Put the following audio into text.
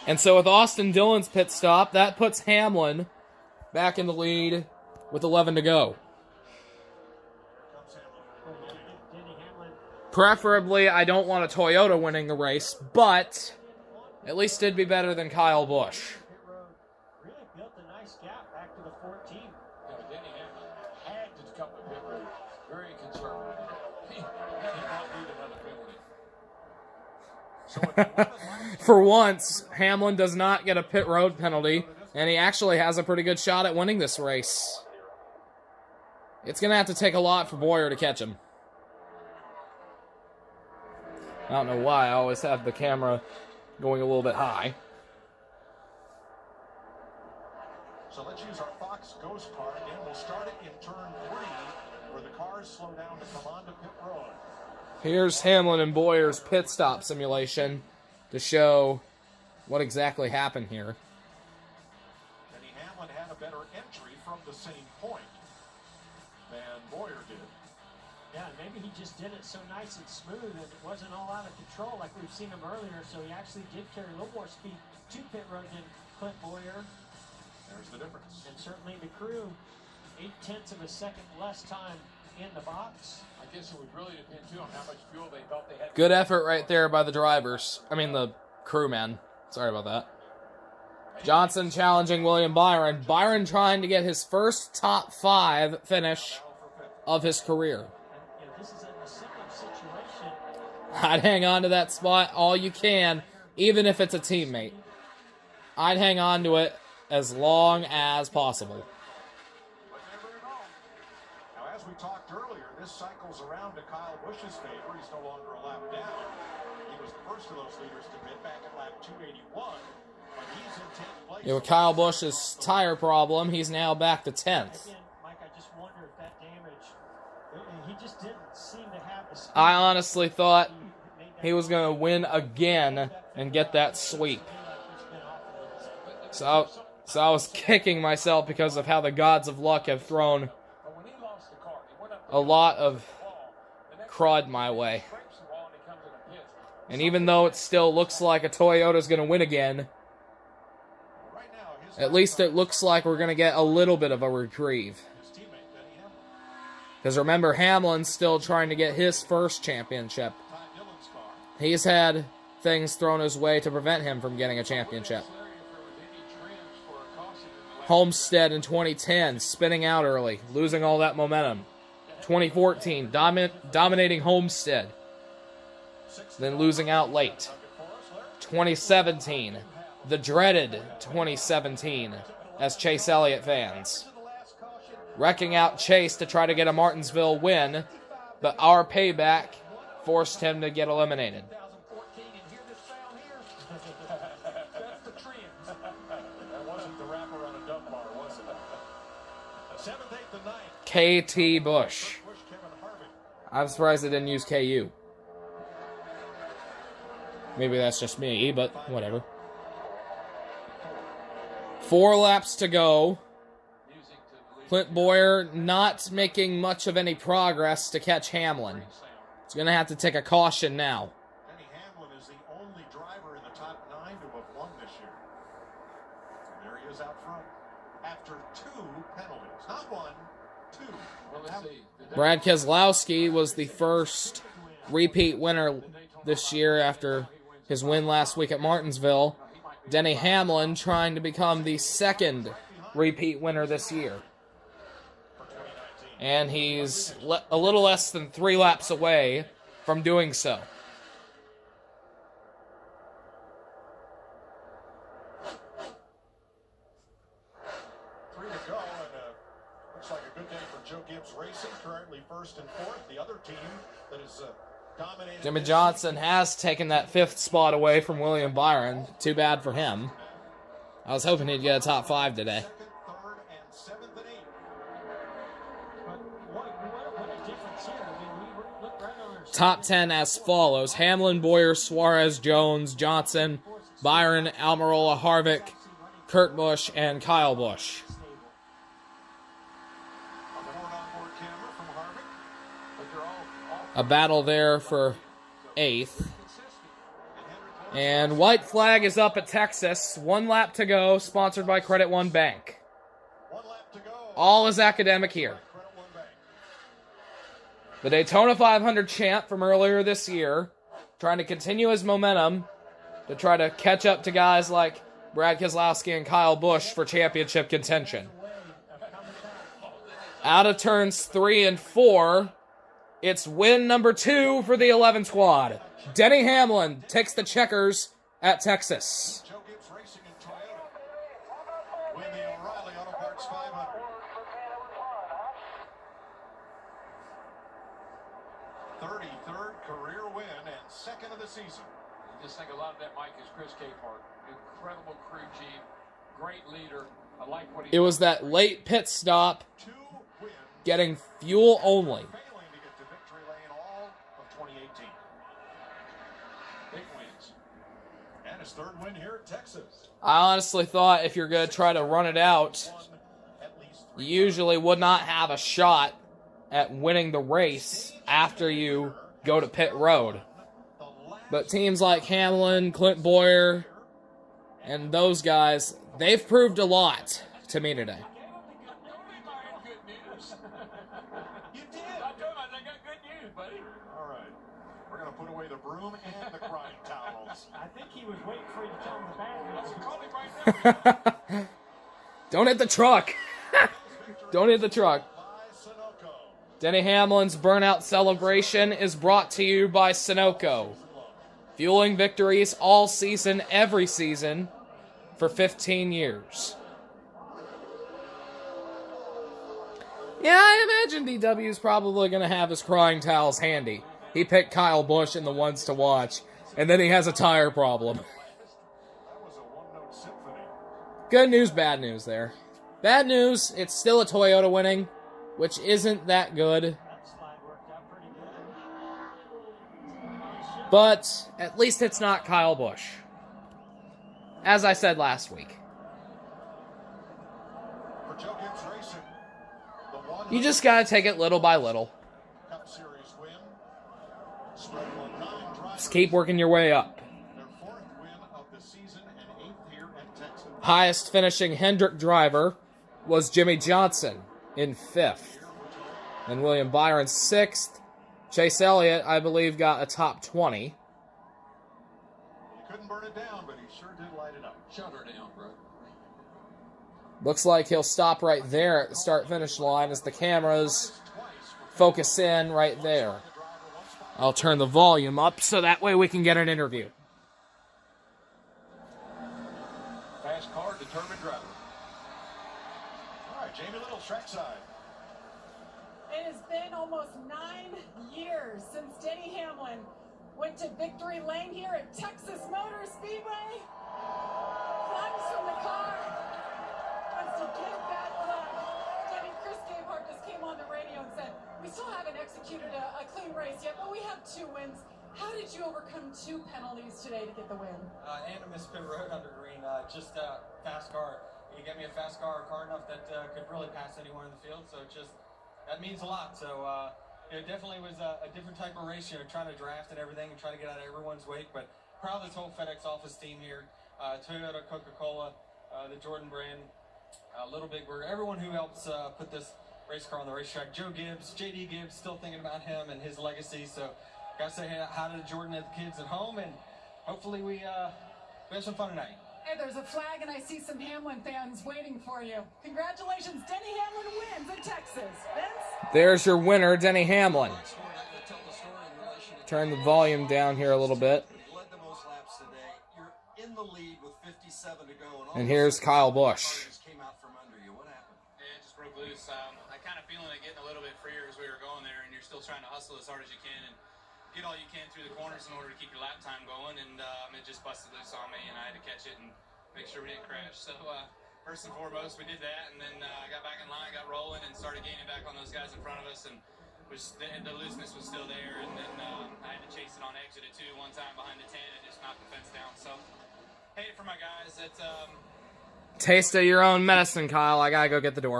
And so with Austin Dillon's pit stop, that puts Hamlin back in the lead with 11 to go. Preferably, I don't want a Toyota winning the race, but at least it'd be better than Kyle Busch. Really built a nice gap back to the 14. Denny Hamlin had to come to pit road. Very conservative. He did not need another penalty. For once, Hamlin does not get a pit road penalty, and he actually has a pretty good shot at winning this race. It's going to have to take a lot for Bowyer to catch him. I don't know why I always have the camera going a little bit high. So let's use our Fox Ghost card again. We'll start it in turn 3, where the cars slow down to come onto pit road. Here's Hamlin and Bowyer's pit stop simulation to show what exactly happened here. Denny Hamlin had a better entry from the same point than Bowyer did. Yeah, maybe he just did it so nice and smooth and it wasn't all out of control like we've seen him earlier, so he actually did carry a little more speed to pit road than Clint Bowyer. There's the difference. And certainly the crew, 0.8 of a second less time in the box. I guess it would really depend, too, on how much fuel they thought they had. Good effort right there by the drivers. I mean, the crewmen. Sorry about that. Johnson challenging William Byron. Byron trying to get his first top 5 finish of his career. This is a similar situation. I'd hang on to that spot all you can, even if it's a teammate. I'd hang on to it as long as possible. But never at all. Now, as we talked earlier, this cycles around to Kyle Busch's favor. He's no longer a lap down. He was the first of those leaders to pit back at lap 281. But he's in 10th place. With Kyle Busch's tire problem, he's now back to 10th. Again, Mike, I just wonder if that damage, he just didn't seem to have the speed. I honestly thought he was going to win again and get that sweep. So I was kicking myself because of how the gods of luck have thrown a lot of crud my way. And even though it still looks like a Toyota's going to win again, at least it looks like we're going to get a little bit of a reprieve. Because remember, Hamlin's still trying to get his first championship. He's had things thrown his way to prevent him from getting a championship. Homestead in 2010, spinning out early, losing all that momentum. 2014, dominating Homestead, then losing out late. 2017, the dreaded 2017, as Chase Elliott fans. Wrecking out Chase to try to get a Martinsville win, but our payback forced him to get eliminated. KT Busch. I'm surprised they didn't use KU. Maybe that's just me, but whatever. 4 laps to go. Clint Bowyer not making much of any progress to catch Hamlin. He's going to have to take a caution now. Denny Hamlin is the only driver in the top 9 to have won this year. And there he is out front after 2 penalties. Not 1, 2. Well, let's see. Brad Keselowski was the first repeat winner this year after his win last week at Martinsville. Denny Hamlin trying to become the second repeat winner this year. And he's a little less than 3 laps away from doing so. Three to go, and looks like a good day for Joe Gibbs Racing, currently 1st and 4th. The other team that is dominated. Jimmy Johnson has taken that 5th spot away from William Byron. Too bad for him. I was hoping he'd get a top 5 today. 2nd, 3rd, and 7th and 8th. But what a difference here. I mean, we look right on our Top 10 as follows: Hamlin, Bowyer, Suarez, Jones, Johnson, Byron, Almirola, Harvick, Kurt Busch, and Kyle Busch. On the onboard camera from Harvick, but they're all A battle there for 8th. And white flag is up at Texas. 1 lap to go, sponsored by Credit One Bank. 1 lap to go. All is academic here. Credit One Bank. The Daytona 500 champ from earlier this year, trying to continue his momentum to try to catch up to guys like Brad Keselowski and Kyle Busch for championship contention. Out of turns 3 and 4, it's win number 2 for the 11 squad. Denny Hamlin takes the checkers at Texas. Joe Gibbs Racing in Toyota. Win the O'Reilly Auto Parts 500. 33rd career win and 2nd of the season. I just think a lot of that, Mike, is Chris Capehart. Incredible crew chief, great leader. I like what he. It was that late pit stop, 2 wins. getting fuel only. Failing to get to victory lane all of 2018. Big wins. And his 3rd win here at Texas. I honestly thought if you're going to try to run it out, Won at least 3 you usually would not have a shot at winning the race after you go to pit road. But teams like Hamlin, Clint Boyer, and those guys, they've proved a lot to me today. Don't be buying good news. You did. I told him I got good news, buddy. All right. We're going to put away the broom and the crying towels. I think he was waiting for you to tell him the bad news. Call him right now. Don't hit the truck. Don't hit the truck. By Sunoco. Denny Hamlin's burnout celebration is brought to you by Sunoco. Fueling victories all season, every season, for 15 years. Yeah, I imagine DW's probably going to have his crying towels handy. He picked Kyle Busch in the ones to watch, and then he has a tire problem. That was a one-note symphony. Good news, bad news there. Bad news, it's still a Toyota winning, which isn't that good. That slide worked out pretty good. But at least it's not Kyle Busch. As I said last week. For Joe Gibbs Racing, the one You just gotta take it little by little. Cup Series win. Spread on 9 drivers. Just keep working your way up. Their 4th win of the season and 8th here at Texas. Highest finishing Hendrick driver was Jimmy Johnson in 5th. And William Byron 6th. Chase Elliott, I believe, got a top 20. He couldn't burn it down, but he sure did light it up. Shut her down, bro. Looks like he'll stop right there at the start-finish line as the cameras focus in right there. I'll turn the volume up so that way we can get an interview. Fast car, determined driver. All right, Jamie Little, trackside. It has been almost 9 years since Denny Hamlin went to victory lane here at Texas Motor Speedway. Climbs from the car, wants to give that flag. Denny, Chris Capehart just came on the radio and said, we still haven't executed a clean race yet, but we have 2 wins. How did you overcome 2 penalties today to get the win? And a mispit road under green, just a fast car. You get me a fast car enough that could really pass anyone in the field, so that means a lot. So it definitely was a different type of race, trying to draft and everything and trying to get out of everyone's wake. But proud of this whole FedEx office team here, Toyota, Coca-Cola, the Jordan brand, Little Big Burger, everyone who helps put this race car on the racetrack. Joe Gibbs, JD Gibbs, still thinking about him and his legacy. So gotta say hi to Jordan and the kids at home, and hopefully we have some fun tonight. Hey, there's a flag, and I see some Hamlin fans waiting for you. Congratulations, Denny Hamlin wins at Texas. Vince? There's your winner, Denny Hamlin. Turn the volume down here a little bit. You led the most laps today. You're in the lead with 57 to go. And here's Kyle Busch. Came out from under you. What happened? Yeah, it just broke loose. I kind of feeling it getting a little bit freer as we were going there, and you're still trying to hustle as hard as you can and get all you can through the corners in order to keep your lap time going, and it just busted loose on me, and I had to catch it and make sure we didn't crash. So first and foremost, we did that, and then I got back in line, got rolling, and started gaining back on those guys in front of us, and the looseness was still there, and then I had to chase it on exit at 2 one time behind the 10 and just knocked the fence down. So hate it for my guys. It's Taste of your own medicine, Kyle. I gotta go get the door.